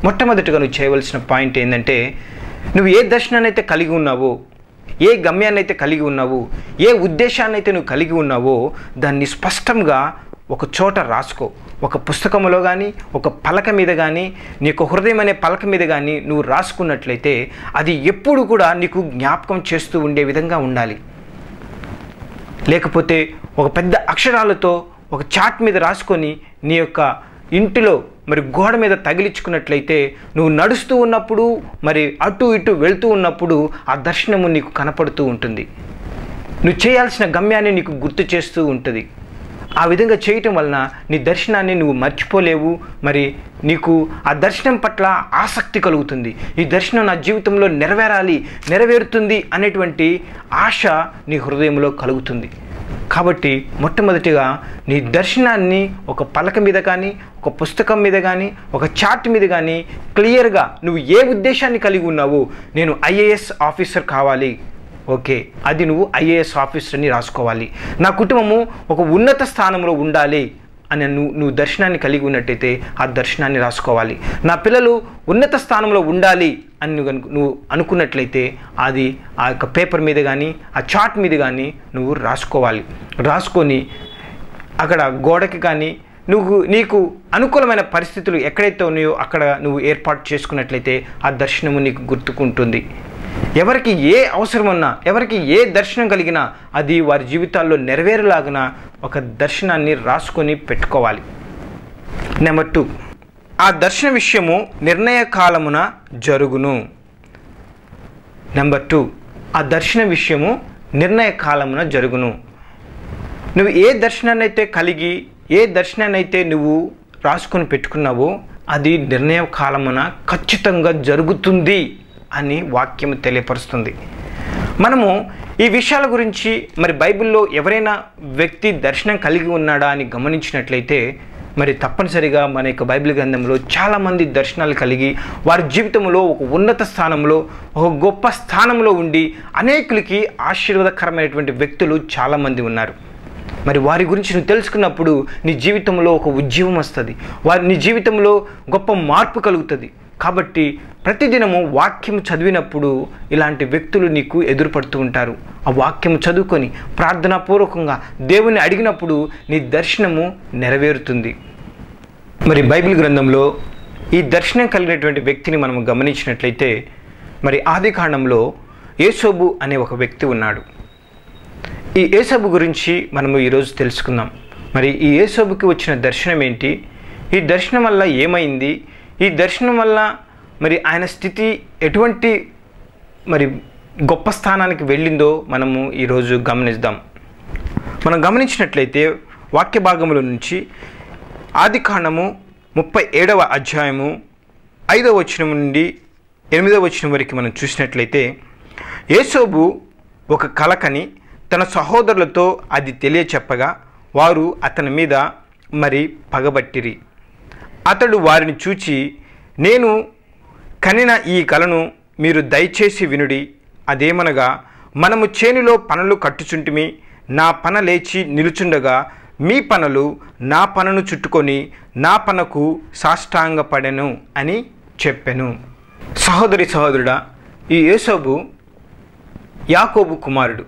మొట్టమొదటిగా నువ్వు చేయవలసిన పాయింట్ ఏంటంటే, నువ్వు ఏ దర్శనాన్ని అయితే కలిగి ఉన్నావో, ఏ గమ్యాన్ని అయితే కలిగి ఉన్నావో, ఏ ఉద్దేశాన్ని అయితే నువ్వు కలిగి ఉన్నావో దాన్ని స్పష్టంగా ఒక చోట రాసుకో. ఒక పుస్తకంలో కానీ, ఒక పలక మీద కానీ, నీకు హృదయం అనే పలక మీద కానీ నువ్వు రాసుకున్నట్లయితే అది ఎప్పుడు కూడా నీకు జ్ఞాపకం చేస్తూ ఉండే విధంగా ఉండాలి. లేకపోతే ఒక పెద్ద అక్షరాలతో ఒక చార్ట్ మీద రాసుకొని నీ యొక్క ఇంటిలో మరి గోడ మీద తగిలించుకున్నట్లయితే నువ్వు నడుస్తూ ఉన్నప్పుడు మరి అటు ఇటు వెళ్తూ ఉన్నప్పుడు ఆ దర్శనము నీకు కనపడుతూ ఉంటుంది. నువ్వు చేయాల్సిన గమ్యాన్ని నీకు గుర్తు చేస్తూ ఉంటుంది. ఆ విధంగా చేయటం వలన నీ దర్శనాన్ని నువ్వు మర్చిపోలేవు. మరి నీకు ఆ దర్శనం పట్ల ఆసక్తి కలుగుతుంది. ఈ దర్శనం నా జీవితంలో నెరవేరుతుంది అనేటువంటి ఆశ నీ హృదయంలో కలుగుతుంది. కాబట్టి మొట్టమొదటిగా నీ దర్శనాన్ని ఒక పలక మీద కానీ, ఒక పుస్తకం మీద కానీ, ఒక చార్ట్ మీద కానీ క్లియర్గా నువ్వు ఏ ఉద్దేశాన్ని కలిగి ఉన్నావో, నేను ఐఏఎస్ ఆఫీసర్ కావాలి, ఓకే, అది నువ్వు ఐఏఎస్ ఆఫీసర్ని రాసుకోవాలి. నా కుటుంబము ఒక ఉన్నత స్థానంలో ఉండాలి అని నువ్వు దర్శనాన్ని కలిగి ఉన్నట్టయితే ఆ దర్శనాన్ని రాసుకోవాలి. నా పిల్లలు ఉన్నత స్థానంలో ఉండాలి అని నువ్వు అనుకున్నట్లయితే అది ఆ యొక్క పేపర్ మీద కానీ, ఆ చార్ట్ మీద కానీ నువ్వు రాసుకోవాలి. రాసుకొని అక్కడ గోడకి కానీ నీకు అనుకూలమైన పరిస్థితులు ఎక్కడైతే ఉన్నాయో అక్కడ నువ్వు ఏర్పాటు చేసుకున్నట్లయితే ఆ దర్శనము నీకు గుర్తుకుంటుంది. ఎవరికి ఏ అవసరం ఉన్నా, ఎవరికి ఏ దర్శనం కలిగినా అది వారి జీవితాల్లో నెరవేరులాగిన ఒక దర్శనాన్ని రాసుకొని పెట్టుకోవాలి. నెంబర్ 2, ఆ దర్శన విషయము నిర్ణయ కాలమున జరుగును. నెంబర్ 2, ఆ దర్శన విషయము నిర్ణయ కాలమున జరుగును. నువ్వు ఏ దర్శనాన్ని అయితే కలిగి, ఏ దర్శనాన్ని అయితే నువ్వు రాసుకొని పెట్టుకున్నావో అది నిర్ణయ కాలమున ఖచ్చితంగా జరుగుతుంది అని వాక్యం తెలియపరుస్తుంది. మనము ఈ విషయాల గురించి మరి బైబిల్లో ఎవరైనా వ్యక్తి దర్శనం కలిగి ఉన్నాడా అని గమనించినట్లయితే మరి తప్పనిసరిగా మన యొక్క బైబిల్ గ్రంథంలో చాలామంది దర్శనాలు కలిగి వారి జీవితంలో ఒక ఉన్నత స్థానంలో, ఒక గొప్ప స్థానంలో ఉండి అనేకులకి ఆశీర్వాదకరమైనటువంటి వ్యక్తులు చాలామంది ఉన్నారు. మరి వారి గురించి నువ్వు తెలుసుకున్నప్పుడు నీ జీవితంలో ఒక ఉద్యమం వస్తుంది, నీ జీవితంలో గొప్ప మార్పు కలుగుతుంది. కాబట్టి ప్రతిదినము వాక్యం చదివినప్పుడు ఇలాంటి వ్యక్తులు నీకు ఎదురుపడుతూ ఉంటారు. ఆ వాక్యం చదువుకొని ప్రార్థనాపూర్వకంగా దేవుని అడిగినప్పుడు నీ దర్శనము నెరవేరుతుంది. మరి బైబిల్ గ్రంథంలో ఈ దర్శనం కలిగినటువంటి వ్యక్తిని మనం గమనించినట్లయితే మరి ఆదికాండంలో యోసేపు అనే ఒక వ్యక్తి ఉన్నాడు. ఈ యోసేపు గురించి మనము ఈరోజు తెలుసుకుందాం. మరి ఈ యోసేపుకి వచ్చిన దర్శనం ఏంటి, ఈ దర్శనం వల్ల ఏమైంది, ఈ దర్శనం వల్ల మరి ఆయన స్థితి ఎటువంటి మరి గొప్ప స్థానానికి వెళ్ళిందో మనము ఈరోజు గమనిద్దాం. మనం గమనించినట్లయితే వాక్య భాగముల నుంచి ఆదికాండము 37వ అధ్యాయము 5వ వచనం నుండి 8వ వచనం వరకు మనం చూసినట్లయితే యోసేపు ఒక కలకని తన సహోదరులతో అది తెలియచెప్పగా వారు అతని మీద మరి పగబట్టిరి. అతడు వారిని చూచి, నేను కనిన ఈ కలను మీరు దయచేసి వినుడి. అదేమనగా, మనము చేనులో పనులు కట్టుచుంటిమి, నా పన లేచి నిలుచుండగా మీ పనులు నా పనను చుట్టుకొని నా పనకు సాష్టాంగపడెను అని చెప్పెను. సహోదరుడా, ఈ యోసేపు యాకోబు కుమారుడు.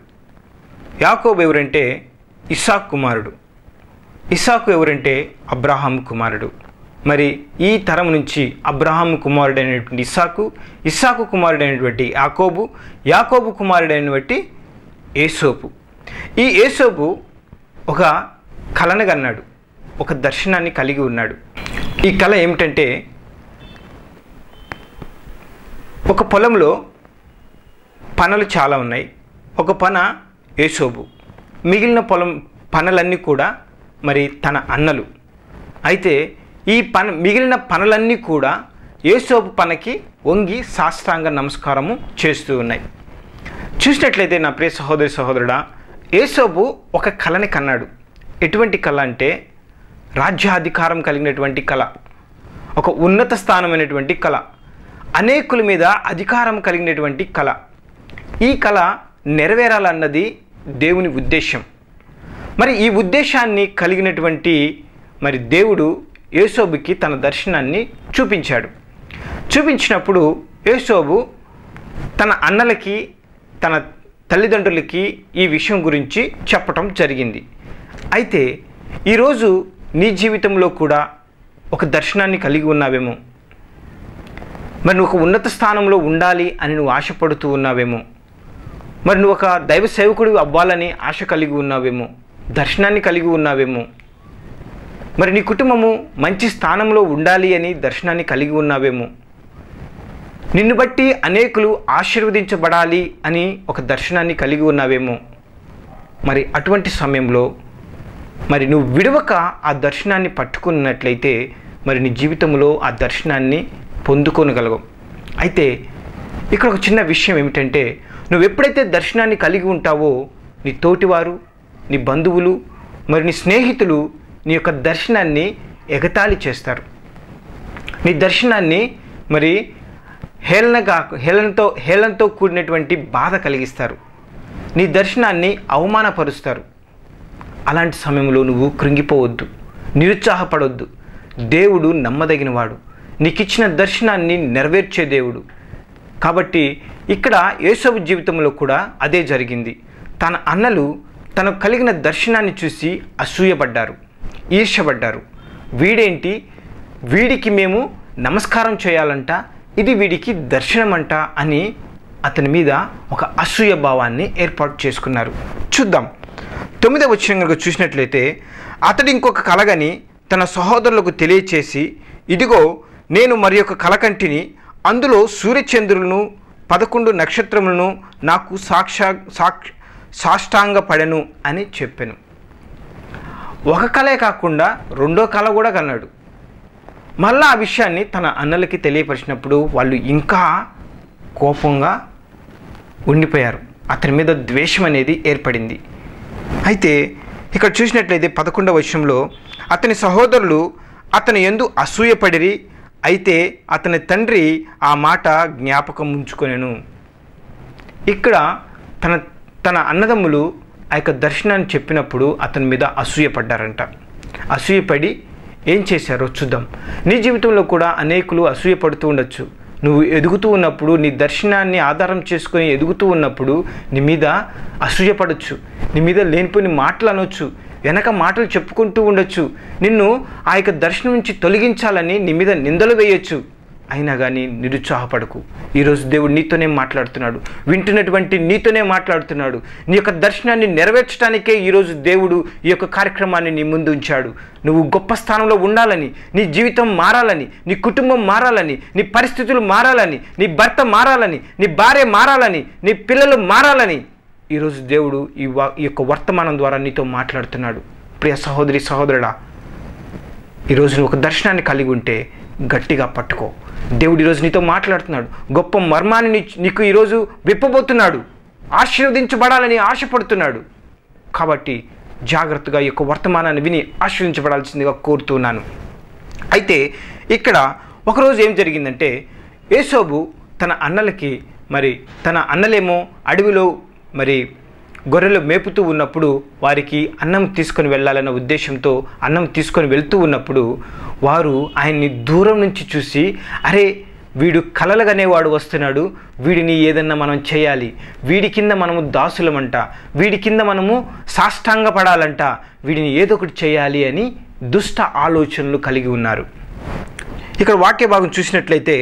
యాకోబు ఎవరంటే ఇస్సాకు కుమారుడు. ఇస్సాకు ఎవరంటే అబ్రహాము కుమారుడు. మరి ఈ తరం నుంచి అబ్రహాము కుమారుడైనటువంటి ఇస్సాకు కుమారుడైనటువంటి యాకోబు కుమారుడైనటువంటి యోసేపు. ఈ యోసేపు ఒక కలను కన్నాడు, ఒక దర్శనాన్ని కలిగి ఉన్నాడు. ఈ కళ ఏమిటంటే, ఒక పొలంలో పనులు చాలా ఉన్నాయి. ఒక పన యోసేపు, మిగిలిన పనులన్నీ కూడా మరి తన అన్నలు. అయితే ఈ మిగిలిన పనులన్నీ కూడా యోసేపు పనకి వంగి సాష్టాంగ నమస్కారము చేస్తూ ఉన్నాయి. చూసినట్లయితే నా ప్రియ సహోదరుడా, యోసేపు ఒక కళని కన్నాడు. ఎటువంటి కళ అంటే రాజ్యాధికారం కలిగినటువంటి కళ, ఒక ఉన్నత స్థానమైనటువంటి కళ, అనేకుల మీద అధికారం కలిగినటువంటి కళ. ఈ కళ నెరవేరాలన్నది దేవుని ఉద్దేశం. మరి ఈ ఉద్దేశాన్ని కలిగినటువంటి మరి దేవుడు యోసేపుకి తన దర్శనాన్ని చూపించాడు. చూపించినప్పుడు యోసేపు తన అన్నలకి తన తల్లిదండ్రులకి ఈ విషయం గురించి చెప్పటం జరిగింది. అయితే ఈరోజు నీ జీవితంలో కూడా ఒక దర్శనాన్ని కలిగి ఉన్నావేమో, మరి నువ్వు ఒక ఉన్నత స్థానంలో ఉండాలి అని నువ్వు ఆశపడుతూ ఉన్నావేమో, మరి నువ్వు ఒక దైవ సేవకుడు అవ్వాలని ఆశ కలిగి ఉన్నావేమో, దర్శనాన్ని కలిగి ఉన్నావేమో, మరి నీ కుటుంబము మంచి స్థానంలో ఉండాలి అని దర్శనాన్ని కలిగి ఉన్నావేమో, నిన్ను బట్టి అనేకులు ఆశీర్వదించబడాలి అని ఒక దర్శనాన్ని కలిగి ఉన్నావేమో. మరి అటువంటి సమయంలో మరి నువ్వు విడవక ఆ దర్శనాన్ని పట్టుకున్నట్లయితే మరి నీ జీవితంలో ఆ దర్శనాన్ని పొందుకోగలవు. అయితే ఇక్కడ ఒక చిన్న విషయం ఏమిటంటే, నువ్వు ఎప్పుడైతే దర్శనాన్ని కలిగి ఉంటావో నీ తోటివారు, నీ బంధువులు, మరి నీ స్నేహితులు నీ యొక్క దర్శనాన్ని ఎగతాళి చేస్తారు. నీ దర్శనాన్ని మరి హేళనతో కూడినటువంటి బాధ కలిగిస్తారు. నీ దర్శనాన్ని అవమానపరుస్తారు. అలాంటి సమయంలో నువ్వు కృంగిపోవద్దు, నిరుత్సాహపడవద్దు. దేవుడు నమ్మదగినవాడు, నీకు ఇచ్చిన దర్శనాన్ని నెరవేర్చే దేవుడు. కాబట్టి ఇక్కడ యోసేపు జీవితంలో కూడా అదే జరిగింది. తన అన్నలు తనకు కలిగిన దర్శనాన్ని చూసి అసూయపడ్డారు, ఈర్ష్యపడ్డారు. వీడేంటి, వీడికి మేము నమస్కారం చేయాలంట, ఇది వీడికి దర్శనం అంట అని అతని మీద ఒక అసూయ భావాన్ని ఏర్పాటు చేసుకున్నారు. చూద్దాం 9వ వచనం కనుక చూసినట్లయితే, అతడు ఇంకొక కలగని తన సహోదరులకు తెలియచేసి, ఇదిగో నేను మరి ఒక కలకంటిని, అందులో సూర్యచంద్రులను 11 నక్షత్రములను నాకు సాష్టాంగపడెను అని చెప్పాను. ఒక కలే కాకుండా రెండో కళ కూడా కన్నాడు. మళ్ళా ఆ విషయాన్ని తన అన్నలకి తెలియపరిచినప్పుడు వాళ్ళు ఇంకా కోపంగా ఉండిపోయారు. అతని మీద ద్వేషం అనేది ఏర్పడింది. అయితే ఇక్కడ చూసినట్లయితే 11వ వచనంలో, అతని సహోదరులు అతని యందు అసూయపడిరి, అయితే అతని తండ్రి ఆ మాట జ్ఞాపకం ఉంచుకొనెను. ఇక్కడ తన అన్నదమ్ములు ఆ యొక్క దర్శనాన్ని చెప్పినప్పుడు అతని మీద అసూయపడ్డారంట. అసూయపడి ఏం చేశారో చూద్దాం. నీ జీవితంలో కూడా అనేకులు అసూయపడుతూ ఉండొచ్చు. నువ్వు ఎదుగుతూ ఉన్నప్పుడు, నీ దర్శనాన్ని ఆధారం చేసుకొని ఎదుగుతూ ఉన్నప్పుడు నీ మీద అసూయపడవచ్చు, నీ మీద లేనిపోయిన మాటలు అనొచ్చు, వెనక మాటలు చెప్పుకుంటూ ఉండొచ్చు, నిన్ను ఆ యొక్క దర్శనం నుంచి తొలగించాలని నీ మీద నిందలు వేయొచ్చు. అయినా కానీ నిరుత్సాహపడకు. ఈరోజు దేవుడు నీతోనే మాట్లాడుతున్నాడు, వింటున్నటువంటి నీతోనే మాట్లాడుతున్నాడు. నీ యొక్క దర్శనాన్ని నెరవేర్చడానికే ఈరోజు దేవుడు ఈ యొక్క కార్యక్రమాన్ని నీ ముందు ఉంచాడు. నువ్వు గొప్ప స్థానంలో ఉండాలని, నీ జీవితం మారాలని, నీ కుటుంబం మారాలని, నీ పరిస్థితులు మారాలని, నీ భర్త మారాలని, నీ భార్య మారాలని, నీ పిల్లలు మారాలని ఈరోజు దేవుడు ఈ యొక్క వర్తమానం ద్వారా నీతో మాట్లాడుతున్నాడు. ప్రియ సహోదరి సహోదరుడా, ఈరోజు నువ్వు ఒక దర్శనాన్ని కలిగి ఉంటే గట్టిగా పట్టుకో. దేవుడు ఈరోజు నీతో మాట్లాడుతున్నాడు. గొప్ప మర్మాన్ని నీకు ఈరోజు విప్పబోతున్నాడు. ఆశీర్వదించబడాలని ఆశపడుతున్నాడు. కాబట్టి జాగ్రత్తగా ఈ యొక్క వర్తమానాన్ని విని ఆశీర్వదించబడాల్సిందిగా కోరుతున్నాను. అయితే ఇక్కడ ఒకరోజు ఏం జరిగిందంటే, యోసేపు తన అన్నలకి తన అన్నలేమో అడవిలో గొర్రెలు మేపుతూ ఉన్నప్పుడు వారికి అన్నం తీసుకొని వెళ్ళాలన్న ఉద్దేశంతో అన్నం తీసుకొని వెళ్తూ ఉన్నప్పుడు వారు ఆయన్ని దూరం నుంచి చూసి, అరే వీడు కలలుగనేవాడు వస్తున్నాడు, వీడిని ఏదన్నా మనం చేయాలి, వీడి కింద మనము దాసులమంట, వీడి కింద మనము సాష్టాంగపడాలంట, వీడిని ఏదో ఒకటి చేయాలి అని దుష్ట ఆలోచనలు కలిగి ఉన్నారు. ఇక్కడ వాక్య భాగం చూసినట్లయితే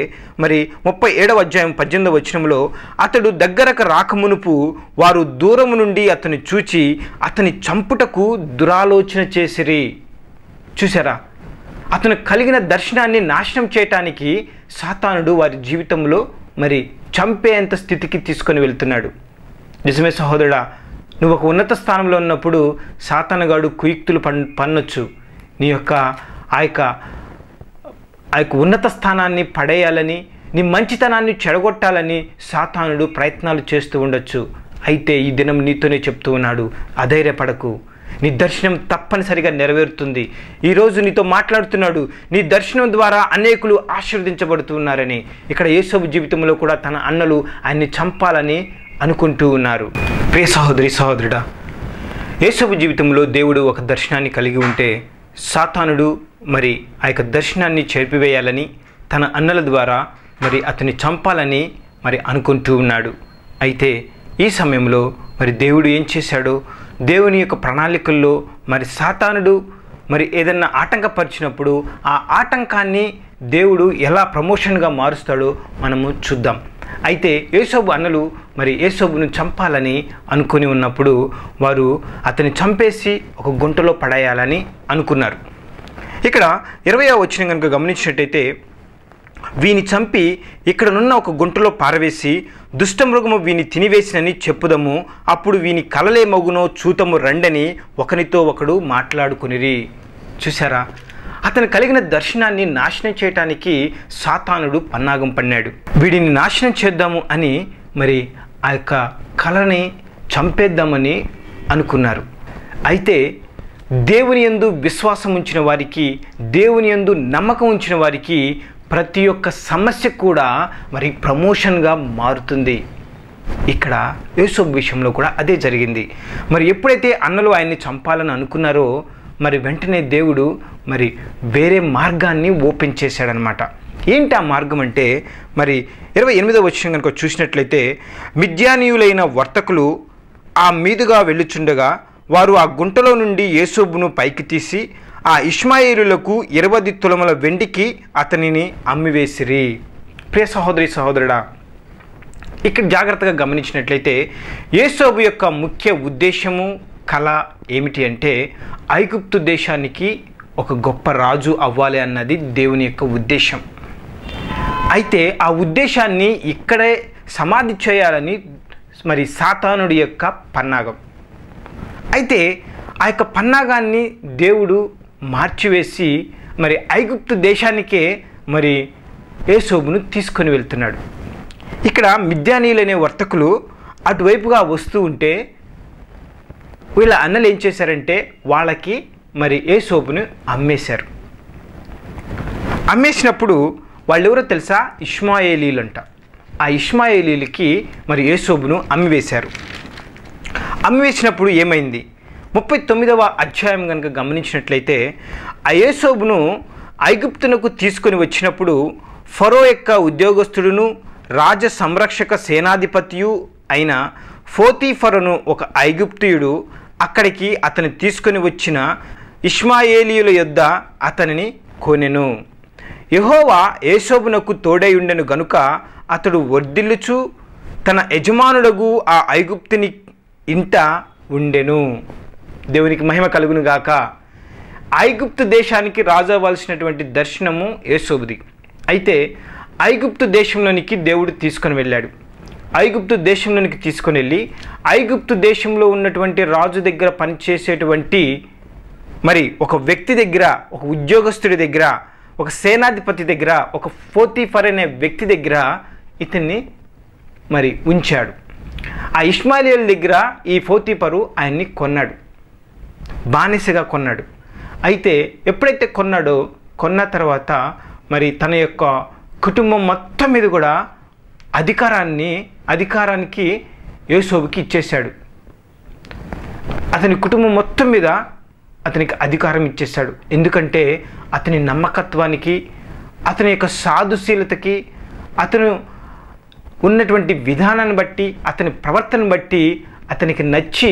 37వ అధ్యాయం 18వ వచనంలో, అతడు దగ్గరకు రాకమునుపు వారు దూరము నుండి అతని చూచి అతని చంపుటకు దురాలోచన చేసిరి. చూసారా, అతను కలిగిన దర్శనాన్ని నాశనం చేయటానికి సాతానుడు వారి జీవితంలో చంపేంత స్థితికి తీసుకొని వెళ్తున్నాడు. నిజమే సహోదరుడా, నువ్వు ఒక ఉన్నత స్థానంలో ఉన్నప్పుడు సాతానుగాడు కుయుక్తులు పన్నొచ్చు. నీ యొక్క ఆ యొక్క ఉన్నత స్థానాన్ని పడేయాలని, నీ మంచితనాన్ని చెడగొట్టాలని సాతానుడు ప్రయత్నాలు చేస్తూ ఉండొచ్చు. అయితే ఈ దినం నీతోనే చెప్తూ ఉన్నాడు, అధైర్యపడకు, నీ దర్శనం తప్పనిసరిగా నెరవేరుతుంది. ఈరోజు నీతో మాట్లాడుతున్నాడు, నీ దర్శనం ద్వారా అనేకులు ఆశీర్వదించబడుతున్నారని. ఇక్కడ యోసేపు జీవితంలో కూడా తన అన్నలు ఆయన్ని చంపాలని అనుకుంటూ ఉన్నారు. ప్రియ సహోదరి సహోదరుడా, యోసేపు జీవితంలో దేవుడు ఒక దర్శనాన్ని కలిగి ఉంటే సాతానుడు ఆ యొక్క దర్శనాన్ని చెరిపివేయాలని తన అన్నల ద్వారా మరి అతన్ని చంపాలని మరి అనుకుంటూ ఉన్నాడు. అయితే ఈ సమయంలో మరి దేవుడు ఏం చేశాడో, దేవుని యొక్క ప్రణాళికల్లో మరి సాతానుడు మరి ఏదన్నా ఆటంకపరిచినప్పుడు ఆ ఆటంకాన్ని దేవుడు ఎలా ప్రమోషన్గా మారుస్తాడో మనము చూద్దాం. అయితే యేసోబు అన్నలు మరి యేసోబును చంపాలని అనుకుని ఉన్నప్పుడు వారు అతన్ని చంపేసి ఒక గుంటలో పడేయాలని అనుకున్నారు. ఇక్కడ 20వ వచనం కనుక గమనించినట్టయితే, వీని చంపి ఇక్కడనున్న ఒక గుంటలో పారవేసి దుష్టమృగము వీని తినివేసినని చెప్పుదము, అప్పుడు వీని కలలే మగునో చూతము రండని ఒకనితో ఒకడు మాట్లాడుకునిరి. చూసారా, అతను కలిగిన దర్శనాన్ని నాశనం చేయటానికి సాతానుడు పన్నాగం పన్నాడు. వీడిని నాశనం చేద్దాము అని మరి ఆ యొక్క కళని చంపేద్దామని అనుకున్నారు. అయితే దేవుని యందు విశ్వాసం ఉంచిన వారికి, దేవుని యందు నమ్మకం ఉంచిన వారికి ప్రతి ఒక్క సమస్య కూడా మరి ప్రమోషన్గా మారుతుంది. ఇక్కడ యేసోబు విషయంలో కూడా అదే జరిగింది. మరి ఎప్పుడైతే అన్నలు ఆయన్ని చంపాలని అనుకున్నారో మరి వెంటనే దేవుడు మరి వేరే మార్గాన్ని ఓపెన్ చేశాడనమాట. ఏంటి ఆ మార్గం అంటే, మరి 28వ వచనం కనుక చూసినట్లయితే, మిద్యానీయులైన వర్తకులు ఆ మీదుగా వెళ్ళుచుండగా వారు ఆ గుంటలో నుండి యేసోబును పైకి తీసి ఆ ఇష్మాయేలులకు 20 తులముల వెండికి అతనిని అమ్మివేసిరి. ప్రియ సహోదరి సహోదరుడా, ఇక్కడ జాగ్రత్తగా గమనించినట్లయితే యేసోబు యొక్క ముఖ్య ఉద్దేశము, కళ ఏమిటి అంటే, ఐగుప్తు దేశానికి ఒక గొప్ప రాజు అవ్వాలి అన్నది దేవుని యొక్క ఉద్దేశం. అయితే ఆ ఉద్దేశాన్ని ఇక్కడే సమాధి చేయాలని మరి సాతానుడి యొక్క పన్నాగం. అయితే ఆ యొక్క పన్నాగాన్ని దేవుడు మార్చివేసి మరి ఐగుప్తు దేశానికే మరి యేసోబును తీసుకొని వెళ్తున్నాడు. ఇక్కడ మిద్యానీయులనే వర్తకులు అటువైపుగా వస్తూ ఉంటే వీళ్ళ అన్నలు ఏం చేశారంటే వాళ్ళకి మరి యేసోబును అమ్మేశారు. అమ్మేసినప్పుడు వాళ్ళు ఎవరో తెలుసా? ఇష్మాయేలీలంట. ఆ ఇష్మాయేలీలకి మరి యేసోబును అమ్మివేశారు. అమ్మివేసినప్పుడు ఏమైంది? 39వ అధ్యాయం కనుక గమనించినట్లయితే, ఆ యేసోబును ఐగుప్తునకు తీసుకొని వచ్చినప్పుడు ఫరో యొక్క ఉద్యోగస్తుడును రాజ సంరక్షక సేనాధిపతియు అయిన పోతీఫరును ఒక ఐగుప్తీయుడు అక్కడికి అతని తీసుకొని వచ్చిన ఇష్మాయేలీయుల యొద్ద అతనిని కొనెను. యెహోవా యేసోబునకు తోడై ఉండెను గనుక అతడు వర్ధిల్లుచు తన యజమానుడగు ఆ ఐగుప్తుని ఇంట ఉండెను. దేవునికి మహిమ కలుగును గాక. ఐగుప్తు దేశానికి రాజు అవ్వాల్సినటువంటి దర్శనము యేసోబుది. అయితే ఐగుప్తు దేశంలోనికి దేవుడు తీసుకొని వెళ్ళాడు. ఐగుప్తు దేశంలోనికి తీసుకొని వెళ్ళి ఐగుప్తు దేశంలో ఉన్నటువంటి రాజు దగ్గర పనిచేసేటువంటి మరి ఒక వ్యక్తి దగ్గర, ఒక ఉద్యోగస్తుడి దగ్గర, ఒక సేనాధిపతి దగ్గర, ఒక పోతీఫర్ అనే వ్యక్తి దగ్గర ఇతన్ని మరి ఉంచాడు. ఆ ఇష్మాయేలీయుల దగ్గర ఈ పోతీఫరు ఆయన్ని కొన్నాడు, బానిసగా కొన్నాడు. అయితే ఎప్పుడైతే కొన్న తర్వాత మరి తన యొక్క కుటుంబం మొత్తం మీద కూడా అధికారానికి యేసోబుకి ఇచ్చేశాడు. అతని కుటుంబం మొత్తం మీద అతనికి అధికారం ఇచ్చేశాడు. ఎందుకంటే అతని నమ్మకత్వానికి, అతని యొక్క సాధుశీలతకి, అతను ఉన్నటువంటి విధానాన్ని బట్టి, అతని ప్రవర్తన బట్టి అతనికి నచ్చి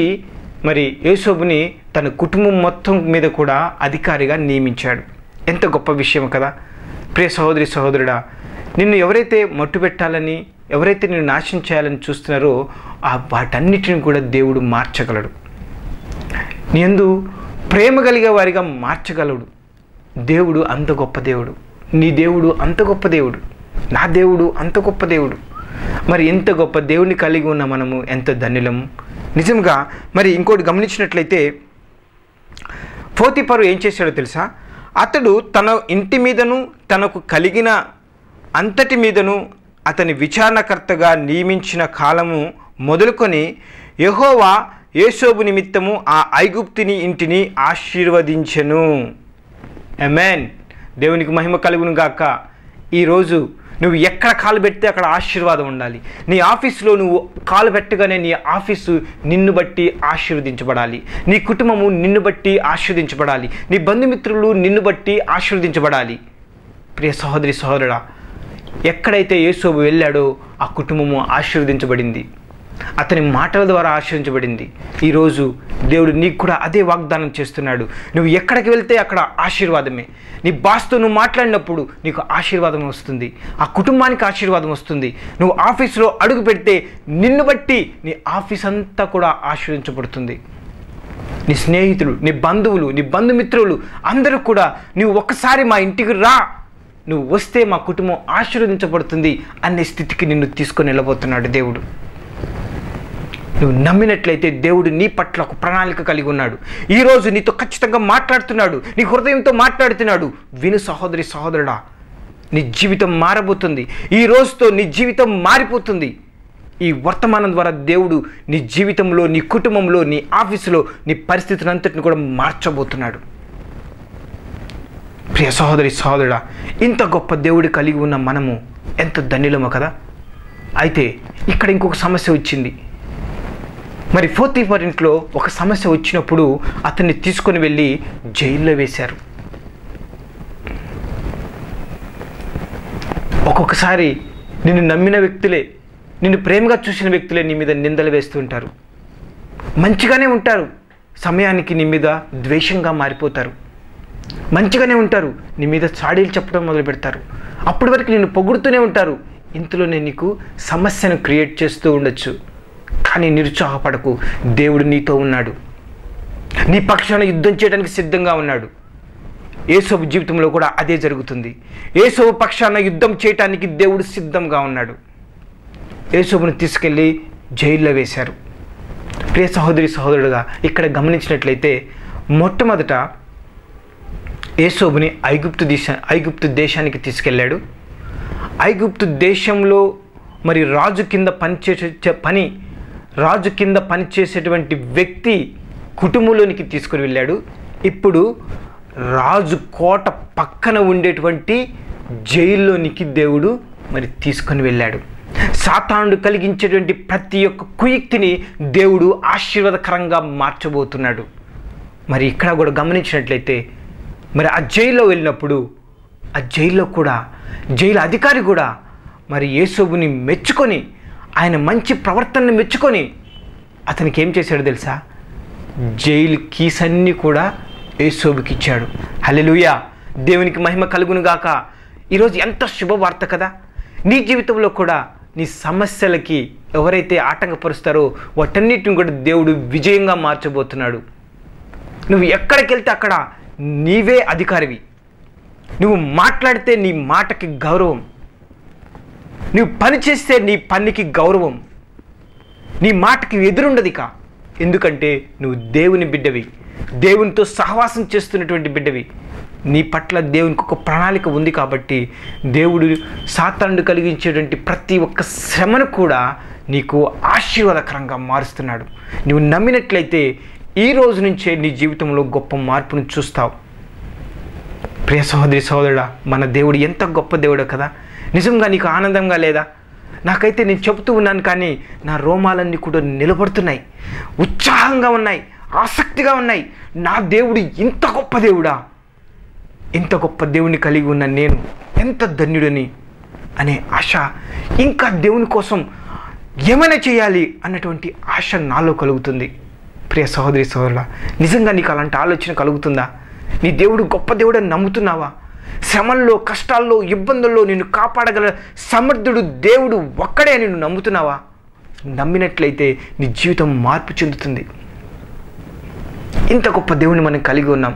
మరి యేసోబుని తన కుటుంబం మొత్తం మీద కూడా అధికారిగా నియమించాడు. ఎంత గొప్ప విషయం కదా. ప్రియ సహోదరి సహోదరుడా, నిన్ను ఎవరైతే మట్టు పెట్టాలని, ఎవరైతే నిన్ను నాశనం చేయాలని చూస్తున్నారో వాటన్నిటిని కూడా దేవుడు మార్చగలడు. నీ యందు ప్రేమ కలిగే వారిగా మార్చగలడు. దేవుడు అంత గొప్ప దేవుడు. నీ దేవుడు అంత గొప్ప దేవుడు. నా దేవుడు అంత గొప్ప దేవుడు. మరి ఎంత గొప్ప దేవుడిని కలిగి ఉన్న మనము ఎంత ధన్యులము నిజంగా. మరి ఇంకోటి గమనించినట్లయితే పోతీఫరు ఏం చేశాడో తెలుసా? అతడు తన ఇంటి మీదను తనకు కలిగిన అంతటి మీదను అతని విచారణకర్తగా నియమించిన కాలము మొదలుకొని యెహోవా యేసోబు నిమిత్తము ఆ ఐగుప్తుని ఇంటిని ఆశీర్వదించెను. ఆమేన్. దేవునికి మహిమ కలుగును గాక. ఈరోజు నువ్వు ఎక్కడ కాలు పెడితే అక్కడ ఆశీర్వాదం ఉండాలి. నీ ఆఫీసులో నువ్వు కాలు పెట్టగానే నీ ఆఫీసు నిన్ను బట్టి ఆశీర్వదించబడాలి. నీ కుటుంబము నిన్ను బట్టి ఆశీర్వదించబడాలి. నీ బంధుమిత్రులు నిన్ను బట్టి ఆశీర్వదించబడాలి. ప్రియ సహోదరి సహోదరుడా, ఎక్కడైతే యోసేపు వెళ్ళాడో ఆ కుటుంబము ఆశీర్వదించబడింది, అతని మాటల ద్వారా ఆశీర్వదించబడింది. ఈరోజు దేవుడు నీకు కూడా అదే వాగ్దానం చేస్తున్నాడు. నువ్వు ఎక్కడికి వెళ్తే అక్కడ ఆశీర్వాదమే. నీ బాస్తో నువ్వు మాట్లాడినప్పుడు నీకు ఆశీర్వాదం వస్తుంది, ఆ కుటుంబానికి ఆశీర్వాదం వస్తుంది. నువ్వు ఆఫీసులో అడుగు పెడితే నిన్ను బట్టి నీ ఆఫీస్ అంతా కూడా ఆశీర్వదించబడుతుంది. నీ స్నేహితులు, నీ బంధువులు, నీ బంధుమిత్రులు అందరూ కూడా నువ్వు ఒక్కసారి మా ఇంటికి రా, నువ్వు వస్తే మా కుటుంబం ఆశీర్వదించబడుతుంది అనే స్థితికి నిన్ను తీసుకొని వెళ్ళబోతున్నాడు దేవుడు. నువ్వు నమ్మినట్లయితే దేవుడు నీ పట్ల ఒక ప్రణాళిక కలిగి ఉన్నాడు. ఈరోజు నీతో ఖచ్చితంగా మాట్లాడుతున్నాడు, నీ హృదయంతో మాట్లాడుతున్నాడు. విను సహోదరి సహోదరుడా, నీ జీవితం మారబోతుంది. ఈ రోజుతో నీ జీవితం మారిపోతుంది. ఈ వర్తమానం ద్వారా దేవుడు నీ జీవితంలో, నీ కుటుంబంలో, నీ ఆఫీసులో నీ పరిస్థితులంతటిని కూడా మార్చబోతున్నాడు. ప్రియ సహోదరి సహోదరుడా, ఇంత గొప్ప దేవుడు కలిగి ఉన్న మనము ఎంత ధన్యులమో కదా. అయితే ఇక్కడ ఇంకొక సమస్య వచ్చింది. మరి పోతీఫర్ ఇంట్లో ఒక సమస్య వచ్చినప్పుడు అతన్ని తీసుకొని వెళ్ళి జైల్లో వేశారు. ఒక్కొక్కసారి నిన్ను నమ్మిన వ్యక్తులే, నిన్ను ప్రేమగా చూసిన వ్యక్తులే నీ మీద నిందలు వేస్తూ ఉంటారు. మంచిగానే ఉంటారు, సమయానికి నీ మీద ద్వేషంగా మారిపోతారు. మంచిగానే ఉంటారు, నీ మీద చాడీలు చెప్పడం మొదలు పెడతారు. అప్పటి వరకు నిన్ను పొగుడుతూనే ఉంటారు. ఇంతలోనే నీకు సమస్యను క్రియేట్ చేస్తూ ఉండొచ్చు. కానీ నిరుత్సాహపడకు, దేవుడు నీతో ఉన్నాడు, నీ పక్షాన యుద్ధం చేయడానికి సిద్ధంగా ఉన్నాడు. యేసోబు జీవితంలో కూడా అదే జరుగుతుంది. యేసోబు పక్షాన యుద్ధం చేయడానికి దేవుడు సిద్ధంగా ఉన్నాడు. యేసోబును తీసుకెళ్ళి జైల్లో వేశారు. ప్రియ సహోదరి సహోదరుడుగా ఇక్కడ గమనించినట్లయితే మొట్టమొదట యేసోబుని ఐగుప్తు దేశానికి తీసుకెళ్ళాడు. ఐగుప్తు దేశంలో మరి రాజు కింద పనిచేసేటువంటి వ్యక్తి కుటుంబంలోనికి తీసుకుని వెళ్ళాడు. ఇప్పుడు రాజు కోట పక్కన ఉండేటువంటి జైల్లోనికి దేవుడు మరి తీసుకొని వెళ్ళాడు. సాతానుడు కలిగించేటువంటి ప్రతి ఒక్క కుయుక్తిని దేవుడు ఆశీర్వాదకరంగా మార్చబోతున్నాడు. మరి ఇక్కడ కూడా గమనించినట్లయితే మరి ఆ జైల్లో వెళ్ళినప్పుడు ఆ జైల్లో కూడా జైలు అధికారి కూడా మరి యేసోబుని మెచ్చుకొని, ఆయన మంచి ప్రవర్తనని మెచ్చుకొని అతనికి ఏం చేశాడు తెలుసా? జైలు కీస్ అన్నీ కూడా యేసోబుకి ఇచ్చాడు. హల్లెలూయా, దేవునికి మహిమ కలుగును గాక. ఈరోజు ఎంత శుభవార్త కదా. నీ జీవితంలో కూడా నీ సమస్యలకి ఎవరైతే ఆటంకపరుస్తారో వాటన్నిటిని కూడా దేవుడు విజయంగా మార్చబోతున్నాడు. నువ్వు ఎక్కడికి వెళ్తే అక్కడ నీవే అధికారివి. నువ్వు మాట్లాడితే నీ మాటకి గౌరవం, నువ్వు పని చేస్తే నీ పనికి గౌరవం, నీ మాటకి ఎదురుండదు ఇక. ఎందుకంటే నువ్వు దేవుని బిడ్డవి, దేవునితో సహవాసం చేస్తున్నటువంటి బిడ్డవి. నీ పట్ల దేవునికి ఒక ప్రణాళిక ఉంది కాబట్టి దేవుడు సాతానుడు కలిగించేటువంటి ప్రతి ఒక్క శ్రమను కూడా నీకు ఆశీర్వాదకరంగా మారుస్తున్నాడు. నువ్వు నమ్మినట్లయితే ఈ రోజు నుంచే నీ జీవితంలో గొప్ప మార్పును చూస్తావు. ప్రియ సహోదరి సహోదరుడా, మన దేవుడు ఎంత గొప్ప దేవుడో కదా. నిజంగా నీకు ఆనందంగా లేదా? నాకైతే నేను చెబుతూ ఉన్నాను కానీ నా రోమాలన్నీ కూడా నిలబడుతున్నాయి, ఉత్సాహంగా ఉన్నాయి, ఆసక్తిగా ఉన్నాయి. నా దేవుడు ఇంత గొప్ప దేవుడా, ఇంత గొప్ప దేవుని కలిగి ఉన్న నేను ఎంత ధన్యుడని అనే ఆశ, ఇంకా దేవుని కోసం ఏమైనా చేయాలి అన్నటువంటి ఆశ నాలో కలుగుతుంది. ప్రియ సహోదరి సహోదరుడా, నిజంగా నీకు అలాంటి ఆలోచన కలుగుతుందా? నీ దేవుడు గొప్ప దేవుడని నమ్ముతున్నావా? శ్రమల్లో, కష్టాల్లో, ఇబ్బందుల్లో నిన్ను కాపాడగల సమర్థుడు దేవుడు ఒక్కడే అని నువ్వు నమ్ముతున్నావా? నమ్మినట్లయితే నీ జీవితం మార్పు చెందుతుంది. ఇంత గొప్ప దేవుని మనం కలిగి ఉన్నాం,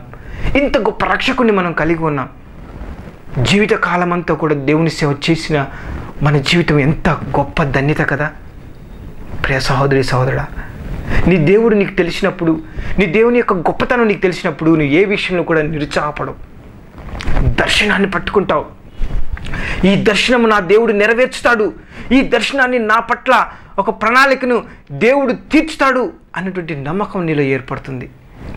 ఇంత గొప్ప రక్షకుని మనం కలిగి ఉన్నాం. జీవితకాలం అంతా కూడా దేవుని సేవ చేసిన మన జీవితం ఎంత గొప్ప ధన్యత కదా. ప్రియ సహోదరి సహోదరుడా, నీ దేవుడు నీకు తెలిసినప్పుడు, నీ దేవుని యొక్క గొప్పతనం నీకు తెలిసినప్పుడు నువ్వు ఏ విషయంలో కూడా నిరుత్సాహపడవు, దర్శనాన్ని పట్టుకుంటావు. ఈ దర్శనము నా దేవుడు నెరవేర్చుతాడు, ఈ దర్శనాన్ని నా పట్ల ఒక ప్రణాళికను దేవుడు తీర్చుతాడు అన్నటువంటి నమ్మకం నీలో ఏర్పడుతుంది.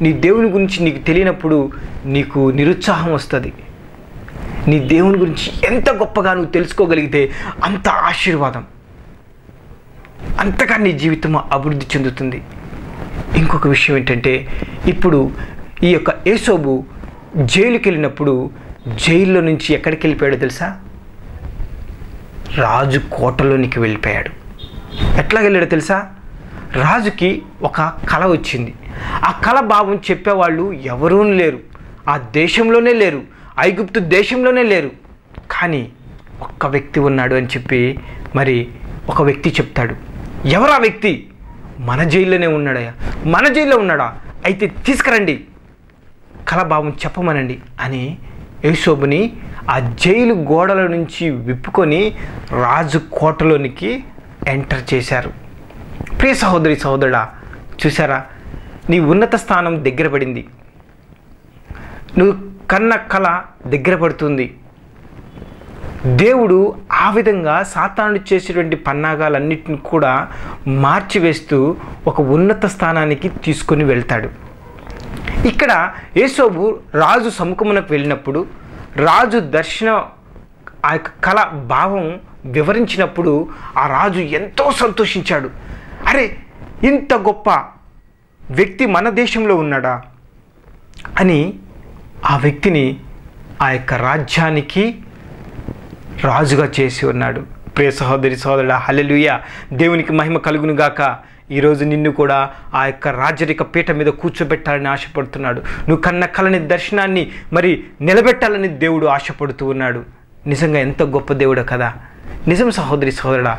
నీ దేవుని గురించి నీకు తెలియనప్పుడు నీకు నిరుత్సాహం వస్తుంది. నీ దేవుని గురించి ఎంత గొప్పగా నువ్వు తెలుసుకోగలిగితే అంత ఆశీర్వాదం, అంతగా నీ జీవితం అభివృద్ధి చెందుతుంది. ఇంకొక విషయం ఏంటంటే, ఇప్పుడు ఈ యొక్క యేసోబు జైలుకి వెళ్ళినప్పుడు జైల్లో నుంచి ఎక్కడికి వెళ్ళిపోయాడో తెలుసా? రాజు కోటలోనికి వెళ్ళిపోయాడు. ఎట్లా వెళ్ళాడో తెలుసా? రాజుకి ఒక కళ వచ్చింది. ఆ కళ భావం చెప్పేవాళ్ళు ఎవరూ లేరు, ఆ దేశంలోనే లేరు, ఐగుప్తు దేశంలోనే లేరు. కానీ ఒక్క వ్యక్తి ఉన్నాడు అని చెప్పి మరి ఒక వ్యక్తి చెప్తాడు. ఎవరు ఆ వ్యక్తి? మన జైల్లోనే ఉన్నాడయ్యా. మన జైల్లో ఉన్నాడా? అయితే తీసుకురండి, కళాభావం చెప్పమనండి అని యోసేపుని ఆ జైలు గోడల నుంచి విప్పుకొని రాజు కోటలోనికి ఎంటర్ చేశారు. ప్రియ సహోదరి సహోదరుడా, చూసారా? నీ ఉన్నత స్థానం దగ్గర పడింది. నువ్వు కన్న కళ దగ్గర పడుతుంది. దేవుడు ఆ విధంగా సాతానుడు చేసేటువంటి పన్నాగాలన్నిటిని కూడా మార్చివేస్తూ ఒక ఉన్నత స్థానానికి తీసుకొని వెళ్తాడు. ఇక్కడ యోసేపు రాజు సముఖమునకు వెళ్ళినప్పుడు రాజు దర్శనం ఆ యొక్క కళ భావం వివరించినప్పుడు ఆ రాజు ఎంతో సంతోషించాడు. అరే, ఇంత గొప్ప వ్యక్తి మన దేశంలో ఉన్నాడా అని ఆ వ్యక్తిని ఆ యొక్క రాజ్యానికి రాజుగా చేసి ఉన్నాడు. ప్రియ సహోదరి సహోదరుడా, హల్లెలూయా, దేవునికి మహిమ కలుగును గాక. ఈరోజు నిన్ను కూడా ఆ యొక్క రాజరిక పీఠ మీద కూర్చోబెట్టాలని ఆశపడుతున్నాడు. నువ్వు కన్న కలని దర్శనాన్ని మరి నిలబెట్టాలని దేవుడు ఆశపడుతూ ఉన్నాడు. నిజంగా ఎంత గొప్ప దేవుడు కదా. నిజం సహోదరి సహోదరుడా,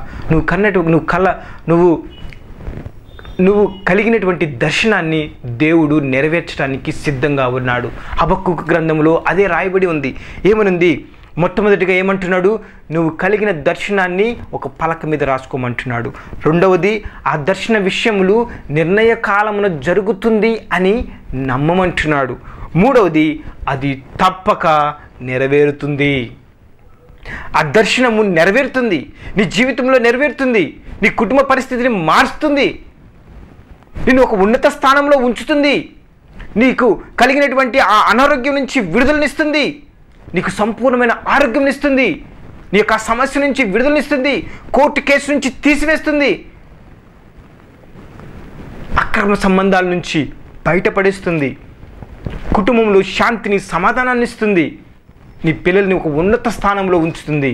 నువ్వు కలిగినటువంటి దర్శనాన్ని దేవుడు నెరవేర్చడానికి సిద్ధంగా ఉన్నాడు. హబక్కూకు గ్రంథంలో అదే రాయబడి ఉంది. ఏమనుంది? మొట్టమొదటిగా ఏమంటున్నాడు? నువ్వు కలిగిన దర్శనాన్ని ఒక పలక మీద రాసుకోమంటున్నాడు. రెండవది, ఆ దర్శన విషయములు నిర్ణయ కాలమున జరుగుతుంది అని నమ్మమంటున్నాడు. మూడవది, అది తప్పక నెరవేరుతుంది. ఆ దర్శనము నెరవేరుతుంది, నీ జీవితంలో నెరవేరుతుంది, నీ కుటుంబ పరిస్థితిని మారుస్తుంది, నిన్ను ఒక ఉన్నత స్థానంలో ఉంచుతుంది, నీకు కలిగినటువంటి ఆ అనారోగ్యం నుంచి విడుదలనిస్తుంది, నీకు సంపూర్ణమైన ఆరోగ్యంనిస్తుంది, నీ యొక్క సమస్య నుంచి విడుదలనిస్తుంది, కోర్టు కేసు నుంచి తీసివేస్తుంది, అక్రమ సంబంధాల నుంచి బయటపడేస్తుంది, కుటుంబంలో శాంతిని సమాధానాన్ని ఇస్తుంది, నీ పిల్లల్ని ఒక ఉన్నత స్థానంలో ఉంచుతుంది.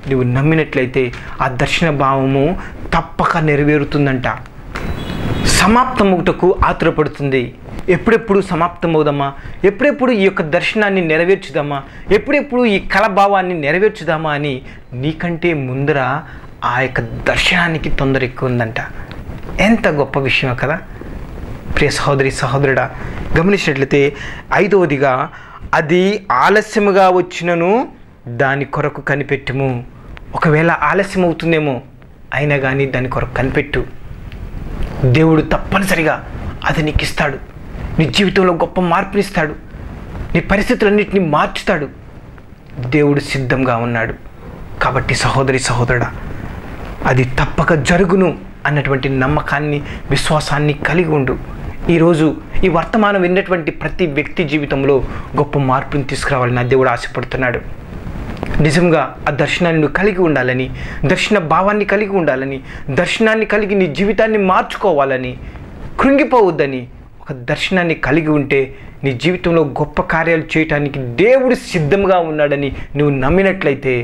నువ్వు నమ్మినట్లయితే ఆ దర్శన భావము తప్పక నెరవేరుతుందంట. సమాప్తమవుటకు ఆతురపడుతుంది. ఎప్పుడెప్పుడు సమాప్తమవుదామా, ఎప్పుడెప్పుడు ఈ యొక్క దర్శనాన్ని నెరవేర్చుదామా, ఎప్పుడెప్పుడు ఈ కళాభావాన్ని నెరవేర్చుదామా అని నీకంటే ముందర ఆ యొక్క దర్శనానికి తొందర ఎక్కువ ఉందంట. ఎంత గొప్ప విషయం కదా. ప్రియ సహోదరి సహోదరుడా, గమనించినట్లయితే ఐదవదిగా, అది ఆలస్యముగా వచ్చినను దాని కొరకు కనిపెట్టుము. ఒకవేళ ఆలస్యం అవుతుందేమో, అయినా కానీ దాని కొరకు కనిపెట్టు. దేవుడు తప్పనిసరిగా అది నీకు ఇస్తాడు. నీ జీవితంలో గొప్ప మార్పునిస్తాడు. నీ పరిస్థితులన్నింటినీ మార్చుతాడు. దేవుడు సిద్ధంగా ఉన్నాడు. కాబట్టి సహోదరి సహోదరుడా, అది తప్పక జరుగును అన్నటువంటి నమ్మకాన్ని, విశ్వాసాన్ని కలిగి ఉండు. ఈరోజు ఈ వర్తమానం విన్నటువంటి ప్రతి వ్యక్తి జీవితంలో గొప్ప మార్పుని తీసుకురావాలని నా దేవుడు ఆశపడుతున్నాడు. నిజంగా ఆ దర్శనాన్ని నువ్వు కలిగి ఉండాలని, దర్శన భావాన్ని కలిగి ఉండాలని, దర్శనాన్ని కలిగి నీ జీవితాన్ని మార్చుకోవాలని, కృంగిపోవద్దని, ఒక దర్శనాన్ని కలిగి ఉంటే నీ జీవితంలో గొప్ప కార్యాలు చేయటానికి దేవుడు సిద్ధంగా ఉన్నాడని నువ్వు నమ్మినట్లయితే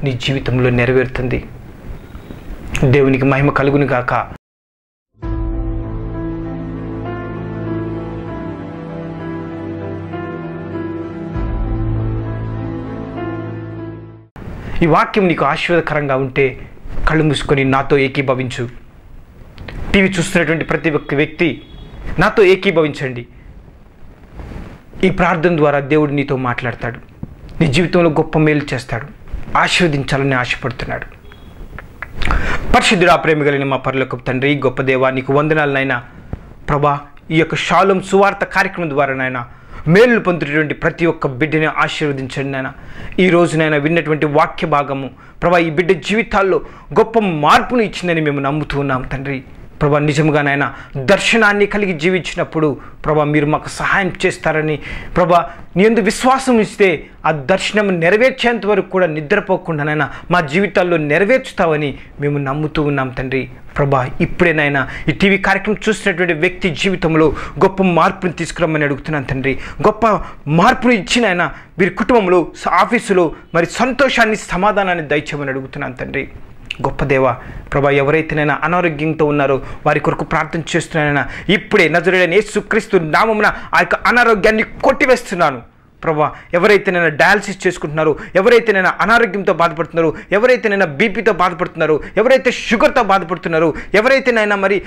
నీ జీవితంలో నెరవేరుతుంది. దేవునికి మహిమ కలుగును గాక. ఈ వాక్యం నీకు ఆశీర్వాదకరంగా ఉంటే కళ్ళు మూసుకొని నాతో ఏకీభవించు. టీవీ చూస్తున్నటువంటి ప్రతి ఒక్క వ్యక్తి నాతో ఏకీభవించండి. ఈ ప్రార్థన ద్వారా దేవుడు నీతో మాట్లాడతాడు. నీ జీవితంలో గొప్ప మేలు చేస్తాడు. ఆశీర్వదించాలని ఆశపడుతున్నాడు. పరిశుద్ధుడా, ప్రేమ కలిగిన మా పరలోకపు తండ్రి, గొప్ప దేవా, నీకు వందనాలు నాయనా. ప్రభా, ఈ యొక్క షాలోం సువార్త కార్యక్రమం ద్వారా నాయనా మేలు పొందుతున్నటువంటి ప్రతి ఒక్క బిడ్డని ఆశీర్వదించండి నాయన. ఈ రోజునైనా విన్నటువంటి వాక్య భాగము ప్రభా ఈ బిడ్డ జీవితాల్లో గొప్ప మార్పును ఇచ్చిందని మేము నమ్ముతూ ఉన్నాం తండ్రి. ప్రభా నిజంగానైనా దర్శనాన్ని కలిగి జీవించినప్పుడు ప్రభా మీరు మాకు సహాయం చేస్తారని ప్రభా నీ యందు విశ్వాసం ఇస్తే ఆ దర్శనం నెరవేర్చేంత వరకు కూడా నిద్రపోకుండానైనా మా జీవితాల్లో నెరవేర్చుతావని మేము నమ్ముతూ ఉన్నాం తండ్రి. ప్రభా ఇప్పుడేనైనా ఈ టీవీ కార్యక్రమం చూసినటువంటి వ్యక్తి జీవితంలో గొప్ప మార్పుని తీసుకురమ్మని అడుగుతున్నాను తండ్రి. గొప్ప మార్పును ఇచ్చినైనా వీరి కుటుంబంలో ఆఫీసులో మరి సంతోషాన్ని సమాధానాన్ని దయచేయమని అడుగుతున్నాను తండ్రి. గొప్ప దేవ ప్రభా ఎవరైతేనైనా అనారోగ్యంతో ఉన్నారో వారి కొరకు ప్రార్థన చేస్తున్నానైనా ఇప్పుడే నజరేయుడైన యేసుక్రీస్తు నామమున ఆ యొక్క అనారోగ్యాన్ని కొట్టివేస్తున్నాను. ప్రభా ఎవరైతేనైనా డయాలసిస్ చేసుకుంటున్నారో, ఎవరైతేనైనా అనారోగ్యంతో బాధపడుతున్నారో, ఎవరైతేనైనా బీపీతో బాధపడుతున్నారో, ఎవరైతే షుగర్తో బాధపడుతున్నారో, ఎవరైతేనైనా మరి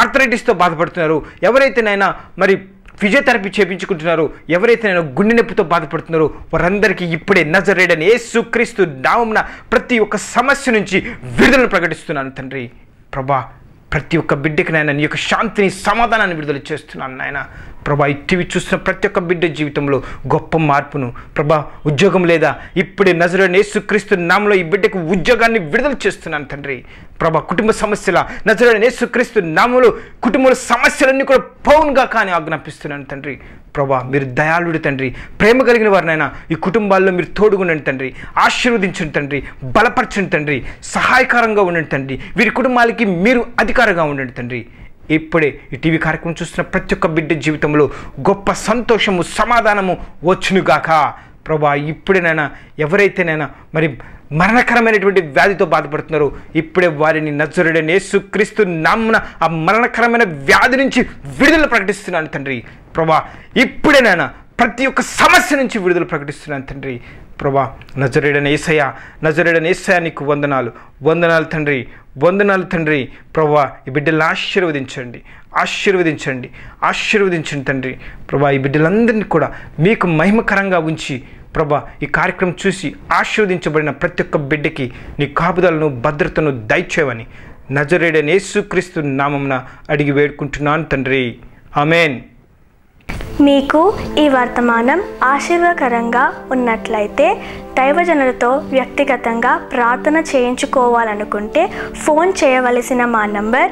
ఆర్థరైటిస్తో బాధపడుతున్నారో, ఎవరైతేనైనా మరి ఫిజియోథెరపీ చేయించుకుంటున్నారు, ఎవరైతే నేను గుండె నొప్పితో బాధపడుతున్నారో వారందరికీ ఇప్పుడే నజరేయుడైన యేసుక్రీస్తు నామమున ప్రతి ఒక్క సమస్య నుంచి విడుదలను ప్రకటిస్తున్నాను తండ్రి. ప్రభా ప్రతి ఒక్క బిడ్డకి నాయన నీ యొక్క శాంతిని సమాధానాన్ని విడుదల చేస్తున్నాను నాయన. ప్రభా ఈ టీవీ చూస్తున్న ప్రతి ఒక్క బిడ్డ జీవితంలో గొప్ప మార్పును ప్రభా ఉద్యోగం లేదా ఇప్పుడే నజరేయుడైన యేసుక్రీస్తు నామములో ఈ బిడ్డకు ఉద్యోగాన్ని విడుదల చేస్తున్నాను తండ్రి. ప్రభా కుటుంబ సమస్యల నజరేయుడైన యేసుక్రీస్తు నామములో కుటుంబ సమస్యలన్నీ కూడా పౌన్గా కానీ ఆజ్ఞాపిస్తున్నాను తండ్రి. ప్రభా మీరు దయాళుడు తండ్రి, ప్రేమ కలిగిన వారినైనా ఈ కుటుంబాల్లో మీరు తోడుగుండండి తండ్రి, ఆశీర్వదించండి తండ్రి, బలపరచండి తండ్రి, సహాయకరంగా ఉండండి తండ్రి, వీరి కుటుంబాలకి మీరు అధికారంగా ఉండండి తండ్రి. ఇప్పుడే ఈ టీవీ కార్యక్రమం చూస్తున్న ప్రతి ఒక్క బిడ్డ జీవితంలో గొప్ప సంతోషము సమాధానము వచ్చునుగాక. ప్రభా ఇప్పుడేనైనా ఎవరైతేనైనా మరి మరణకరమైనటువంటి వ్యాధితో బాధపడుతున్నారో ఇప్పుడే వారిని నజరేయుడైన యేసుక్రీస్తు నామమున ఆ మరణకరమైన వ్యాధి నుంచి విడుదల ప్రకటిస్తున్నాను తండ్రి. ప్రభా ఇప్పుడేనైనా ప్రతి ఒక్క సమస్య నుంచి విడుదల ప్రకటిస్తున్నాను తండ్రి. ప్రభా నజరేయుడైన యేసయ్య నీకు వందనాలు తండ్రి, వందనాలు తండ్రి. ప్రభా ఈ బిడ్డలను ఆశీర్వదించండి తండ్రి. ప్రభా ఈ బిడ్డలందరినీ కూడా మీకు మహిమకరంగా ఉంచి ప్రభా ఈ కార్యక్రమం చూసి ఆశీర్వదించబడిన ప్రతి ఒక్క బిడ్డకి నీ కాపుదలను భద్రతను దయచేయమని నజరేయుడైన యేసుక్రీస్తు నామమున అడిగి వేడుకుంటున్నాను తండ్రి. ఆమేన్. మీకు ఈ వర్తమానం ఆశీర్వాదకరంగా ఉన్నట్లయితే దైవజనులతో వ్యక్తిగతంగా ప్రార్థన చేయించుకోవాలనుకుంటే ఫోన్ చేయవలసిన మా నంబర్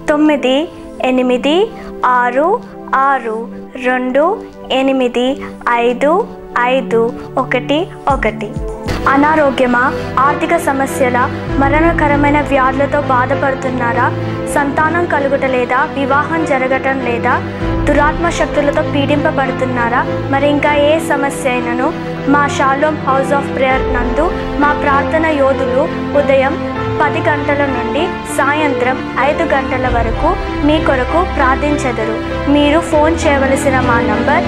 9886285511. అనారోగ్యమా, ఆర్థిక సమస్యల, మరణకరమైన వ్యాధులతో బాధపడుతున్నారా? సంతానం కలుగుట లేదా? వివాహం జరగటం లేదా? దురాత్మ శక్తులతో పీడింపబడుతున్నారా? మరి ఇంకా ఏ సమస్య అయినను మా షాలోమ్ హౌస్ ఆఫ్ ప్రేయర్ నందు మా ప్రార్థన యోధులు ఉదయం 10 గంటల నుండి సాయంత్రం 5 గంటల వరకు మీ కొరకు ప్రార్థించెదరు. మీరు ఫోన్ చేయవలసిన మా నంబర్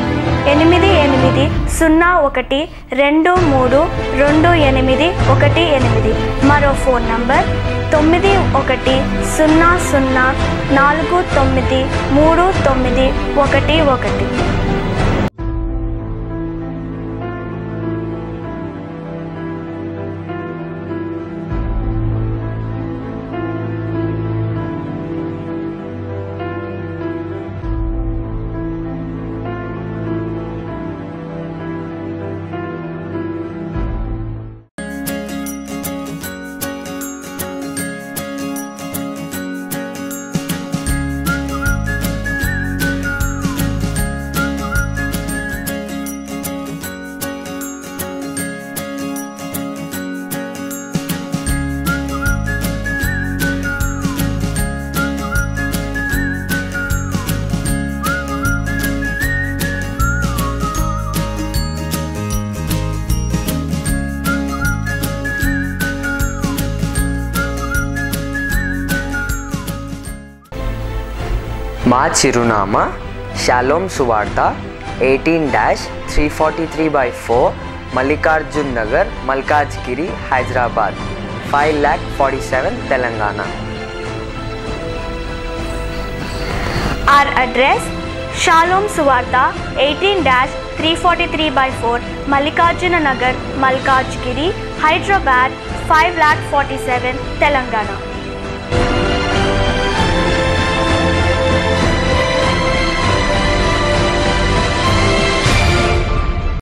8881232818. మరో ఫోన్ నంబర్ 9100493911. మా చిరునామా షాలోమ్ సువార్త 18-343/4 Mallikarjun Nagar, Malkajgiri, Hyderabad 5,47,000 Telangana. Our address Shalom Suvarta 18-343/4 Mallikarjuna Nagar, Malkajgiri, Hyderabad 5,47,000 Telangana.